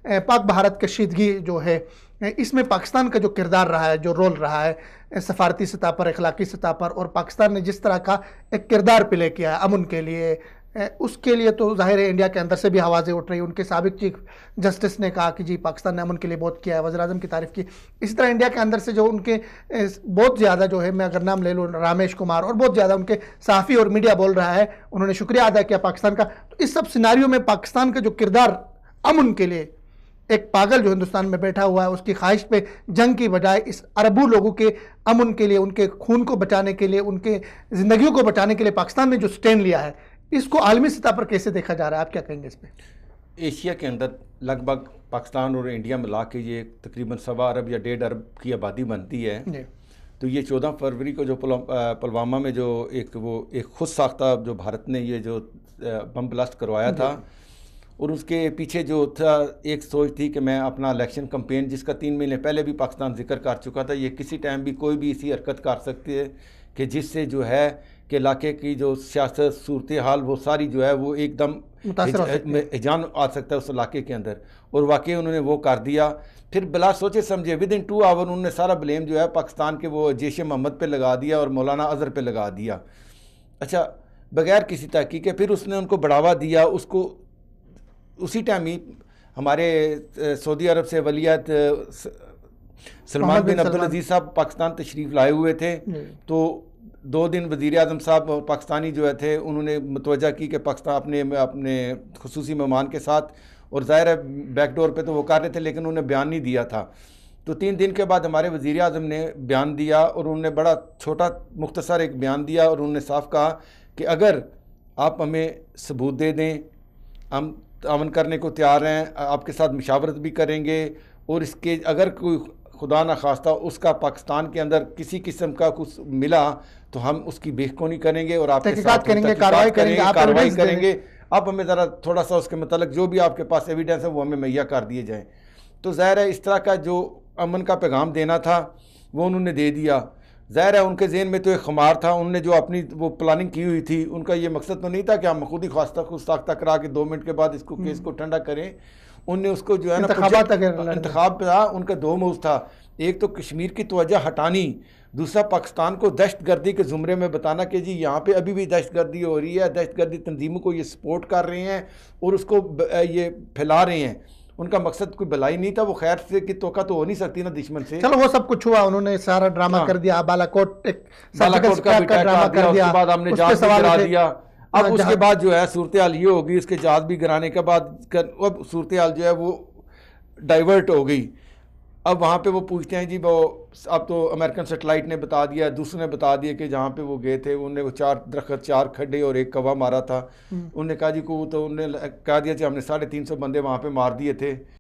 پاک بھارت کشیدگی جو ہے اس میں پاکستان کا جو کردار رہا ہے، جو رول رہا ہے سفارتی سطح پر، اخلاقی سطح پر، اور پاکستان نے جس طرح کا ایک کردار پلے کیا ہے امن کے لیے، اس کے لیے تو ظاہر ہے انڈیا کے اندر سے بھی آوازیں اٹھ رہی ہیں۔ ان کے سابق چیف جسٹس نے کہا کہ جی پاکستان نے امن کے لیے بہت کیا ہے، وزیر اعظم کی تعریف کی۔ اسی طرح انڈیا کے اندر سے جو ان کے بہت زیادہ جو ہے، میں اگر نام لے لوں رامیش کمار، اور بہت زیادہ ان کے صحافی اور میڈیا بول رہا ہے، انہوں نے شکریہ ادا کیا پاکستان کا۔ تو اس سب سیناریو میں پاکستان کا جو کردار امن کے لیے، ایک پاگل جو ہندوستان میں بیٹھا ہوا ہے اس کی خواہش پہ جنگ کی بجائے اس اربوں لوگوں کے امن کے لیے، ان کے خون کو بچانے کے لیے، ان کے زندگیوں کو بچانے کے لیے پاکستان نے جو سٹینڈ لیا ہے، اس کو عالمی سطح پر کیسے دیکھا جا رہا ہے؟ آپ کیا کہیں گے اس پہ؟ ایشیا کے اندر لگ بھگ پاکستان اور انڈیا ملا کے یہ تقریباً 1.25 ارب یا 1.5 ارب کی آبادی بنتی ہے۔ تو یہ 14 فروری کو جو پلوامہ میں جو ایک خود ساختہ جو بھارت نے یہ جو بم بلاسٹ کروایا تھا، اور اس کے پیچھے جو تھا ایک سوچ تھی کہ میں اپنا الیکشن کمپین، جس کا 3 مہینے پہلے بھی پاکستان ذکر کر چکا تھا، یہ کسی ٹائم بھی کوئی بھی ایسی حرکت کر سکتی ہے کہ جس سے جو ہے کہ علاقے کی جو سیاست صورتحال وہ ساری جو ہے وہ ایک دم ہجان آ سکتا ہے اس علاقے کے اندر، اور واقعی انہوں نے وہ کر دیا۔ پھر بلا سوچے سمجھے ودن 2 آور انہوں نے سارا بلیم جو ہے پاکستان کے وہ جیش محمد پہ لگا دیا اور مولانا اظہر پہ لگا دیا، اچھا بغیر کسی تحقیق کے۔ پھر اس نے ان کو بڑھاوا دیا، اس کو اسی ٹائم ہی ہمارے سعودی عرب سے ولیعہد سلمان بن عبدالعزیز صاحب پاکستان تشریف لائے ہوئے تھے، تو 2 دن وزیر اعظم صاحب اور پاکستانی جو تھے انہوں نے متوجہ کی کہ پاکستان اپنے خصوصی مہمان کے ساتھ، اور ظاہر ہے بیک ڈور پہ تو وہ کر رہے تھے لیکن انہوں نے بیان نہیں دیا تھا۔ تو 3 دن کے بعد ہمارے وزیر اعظم نے بیان دیا، اور انہوں نے بڑا چھوٹا مختصر ایک بیان دیا، اور انہوں نے صاف کہا کہ اگر آپ ہمیں ثبوت دے دیں ہم تعاون کرنے کو تیار ہیں، آپ کے ساتھ مشاورت بھی کریں گے، اور اس کے اگر کوئی خدا نخواستہ اس کا پاکستان کے اندر کسی قسم کا کچھ ملا تو ہم اس کی بےخونی کریں گے اور آپ کے ساتھ کارروائی کریں گے۔ آپ ہمیں ذرا تھوڑا سا اس کے متعلق جو بھی آپ کے پاس ایویڈنس ہے وہ ہمیں مہیا کر دیے جائیں۔ تو ظاہر ہے اس طرح کا جو امن کا پیغام دینا تھا وہ انہوں نے دے دیا۔ ظاہر ہے ان کے ذہن میں تو ایک خمار تھا، انہوں نے جو اپنی وہ پلاننگ کی ہوئی تھی، ان کا یہ مقصد تو نہیں تھا کہ ہم خود ہی خود ساختہ کرا کے 2 منٹ کے بعد اس کو کیس کو ٹھنڈا کریں۔ ان نے اس کو جو ہے نا انتخاب پہ تھا، ان کا 2 موضوع تھا، ایک تو کشمیر کی توجہ ہٹانی، دوسرا پاکستان کو دہشت گردی کے زمرے میں بتانا کہ جی یہاں پہ ابھی بھی دہشت گردی ہو رہی ہے، دہشت گردی تنظیموں کو یہ سپورٹ کر رہے ہیں اور اس کو یہ پھیلا رہے ہیں۔ ان کا مقصد کوئی بھلائی نہیں تھا، وہ خیر سے کی توقع تو ہو نہیں سکتی نا دشمن سے۔ چلو وہ سب کچھ ہوا، انہوں نے سارا ڈرامہ کر دیا، بالاکوٹ کا بھی ڈرامہ کر دیا، اس کے بعد ہم نے جہاز بھی گرا دیا۔ اب اس کے بعد جو ہے صورتحال یہ ہوگی، اس کے جہاز بھی گرانے کے بعد اب صورتحال جو ہے وہ ڈائیورٹ ہو گئی۔ اب وہاں پہ وہ پوچھتے ہیں جی وہ اب تو امریکن سیٹلائٹ نے بتا دیا، دوسرے نے بتا دیا کہ جہاں پہ وہ گئے تھے انہوں نے وہ 4 درخت 4 کھڈے اور 1 کوا مارا تھا۔ انہوں نے کہا جی کو تو انہوں نے کہا دیا کہ ہم نے 350 بندے وہاں پہ مار دیے تھے۔